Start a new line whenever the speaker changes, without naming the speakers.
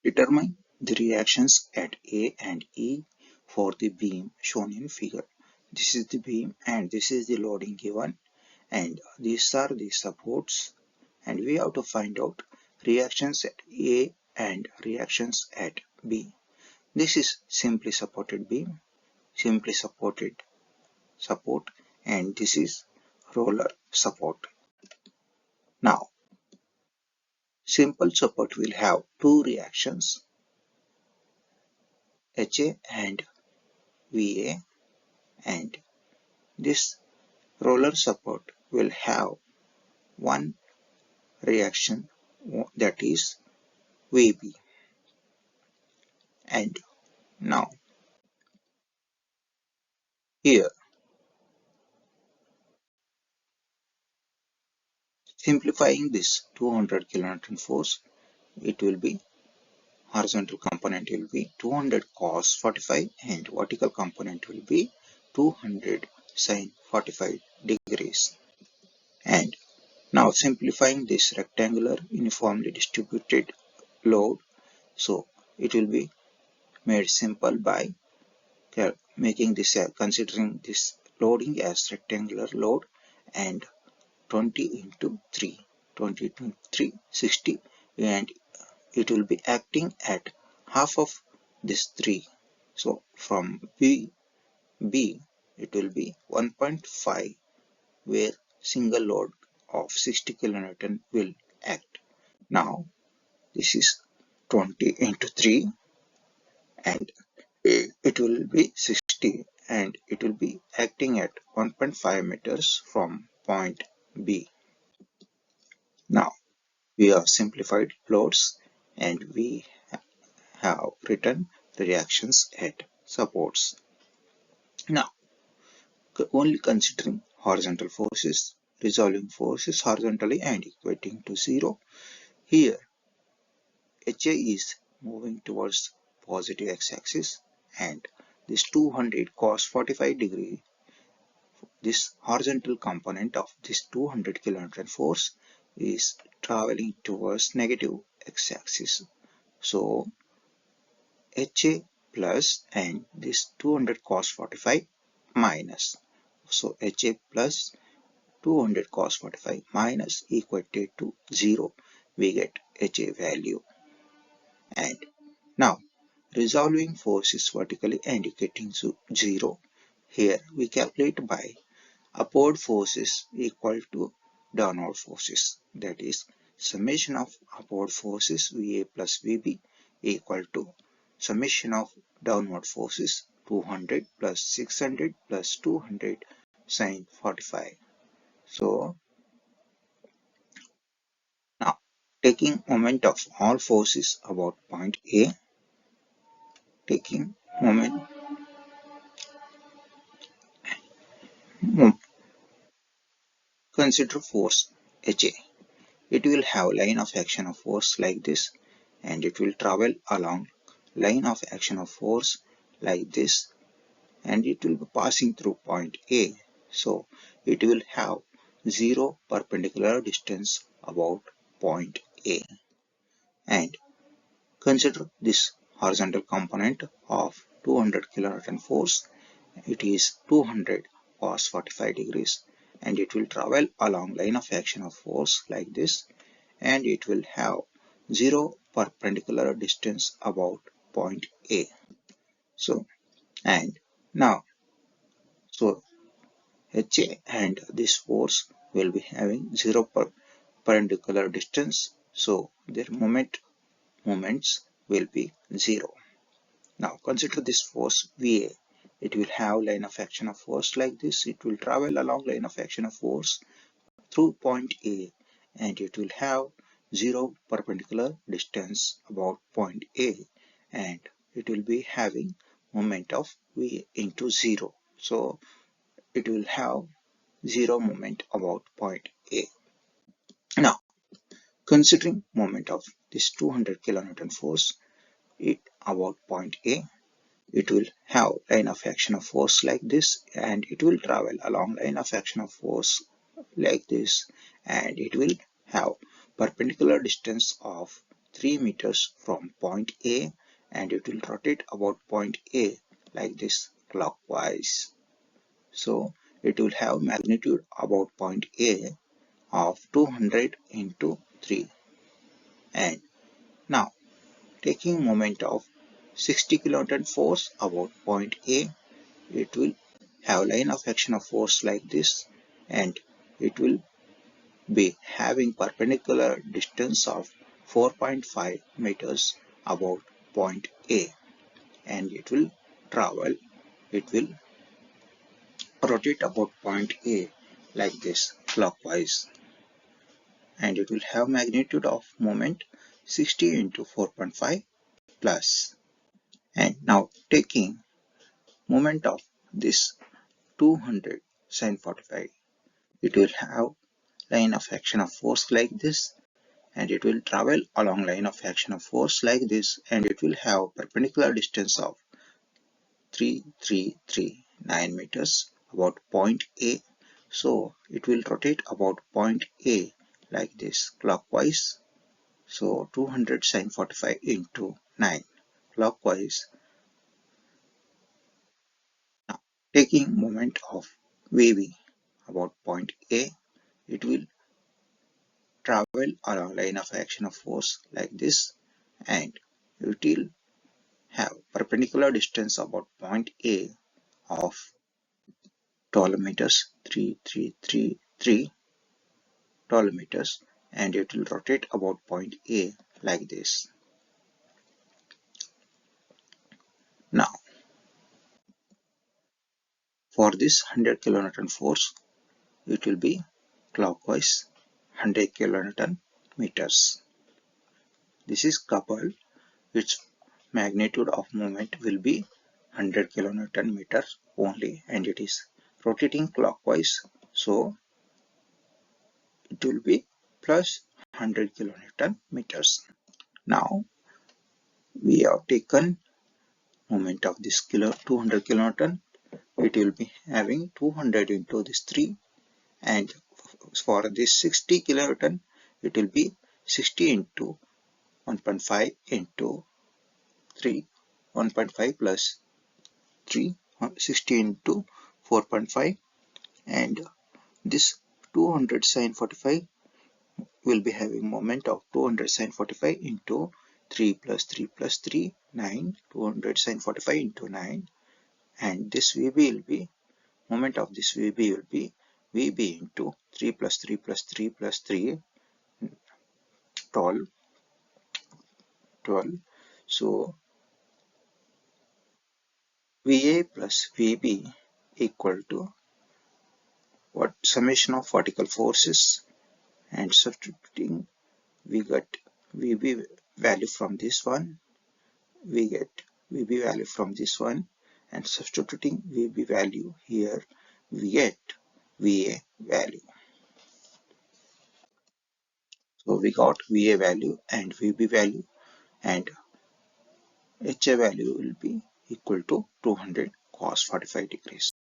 Determine the reactions at A and E for the beam shown in figure. This is the beam and this is the loading given, and these are the supports, and we have to find out reactions at A and reactions at B. This is simply supported beam, simply supported support, and this is roller support. Now, simple support will have two reactions, HA and VA, and this roller support will have one reaction, that is VB. And now here, simplifying this 200 kilonewton force, it will be horizontal component will be 200 cos 45 and vertical component will be 200 sin 45 degrees. And now simplifying this rectangular uniformly distributed load, so it will be made simple by making this considering this loading as rectangular load, and 20 into 3, 20 into 3, 60, and it will be acting at half of this 3. So from B it will be 1.5, where single load of 60 kilonewton will act. Now this is 20 into 3 and it will be 60, and it will be acting at 1.5 meters from point B. Now we have simplified loads and we have written the reactions at supports. Now only considering horizontal forces, resolving forces horizontally and equating to 0. Here HA is moving towards positive x-axis, and this 200 cos 45 degree, this horizontal component of this 200 kilonewton force is traveling towards negative x-axis. So HA plus and this 200 cos 45 minus. So HA plus 200 cos 45 minus equated to 0. We get HA value. And now resolving force is vertically indicating to 0. Here we calculate by upward forces equal to downward forces, that is summation of upward forces VA plus VB equal to summation of downward forces 200 plus 600 plus 200 sin 45. So now taking moment of all forces about point A, taking moment consider force HA. It will have line of action of force like this, and it will travel along line of action of force like this, and it will be passing through point A. So it will have 0 perpendicular distance about point A. And consider this horizontal component of 200 kilonewton force. It is 200 cos 45 degrees, and it will travel along line of action of force like this, and it will have 0 perpendicular distance about point A. So and now so HA and this force will be having 0 perpendicular distance, so their moments will be 0. Now consider this force VA. It will have line of action of force like this. It will travel along line of action of force through point A, and it will have 0 perpendicular distance about point A, and it will be having moment of V into 0. So it will have 0 moment about point A. Now considering moment of this 200 kilonewton force it about point A, it will have line of action of force like this, and it will travel along line of action of force like this, and it will have perpendicular distance of 3 meters from point A, and it will rotate about point A like this clockwise. So it will have magnitude about point A of 200 into 3. And now taking moment of 60 kilonewton force about point A, it will have line of action of force like this, and it will be having perpendicular distance of 4.5 meters about point A, and it will rotate about point A like this clockwise, and it will have magnitude of moment 60 into 4.5 plus. And now taking moment of this 200 sin 45, it will have line of action of force like this, and it will travel along line of action of force like this, and it will have perpendicular distance of 3339 meters about point A. So it will rotate about point A like this clockwise. So 200 sin 45 into 9 clockwise. Now taking moment of VB about point A, it will travel along line of action of force like this, and it will have perpendicular distance about point A of 12 meters, 3333 12 meters, and it will rotate about point A like this. Now for this 100 kilonewton force, it will be clockwise 100 kilonewton meters. This is coupled, its magnitude of moment will be 100 kilonewton meters only, and it is rotating clockwise, so it will be plus 100 kilonewton meters. Now we have taken moment of this 200 kilonewton. It will be having 200 into this 3, and for this 60 kilonewton, it will be 60 into 1.5 into 3, 1.5 plus 3, 60 into 4.5, and this 200 sin 45 will be having moment of 200 sin 45 into 3 plus 3 plus 3, 9, 200 sin 45 into 9, and this VB will be, moment of this VB will be VB into 3 plus 3 plus 3 plus 3, 12, 12. So VA plus VB equal to what? Summation of vertical forces, and substituting we get VB value from this one, we get VB value from this one, and substituting VB value here, we get VA value. So we got VA value and VB value, and HA value will be equal to 200 cos 45 degrees.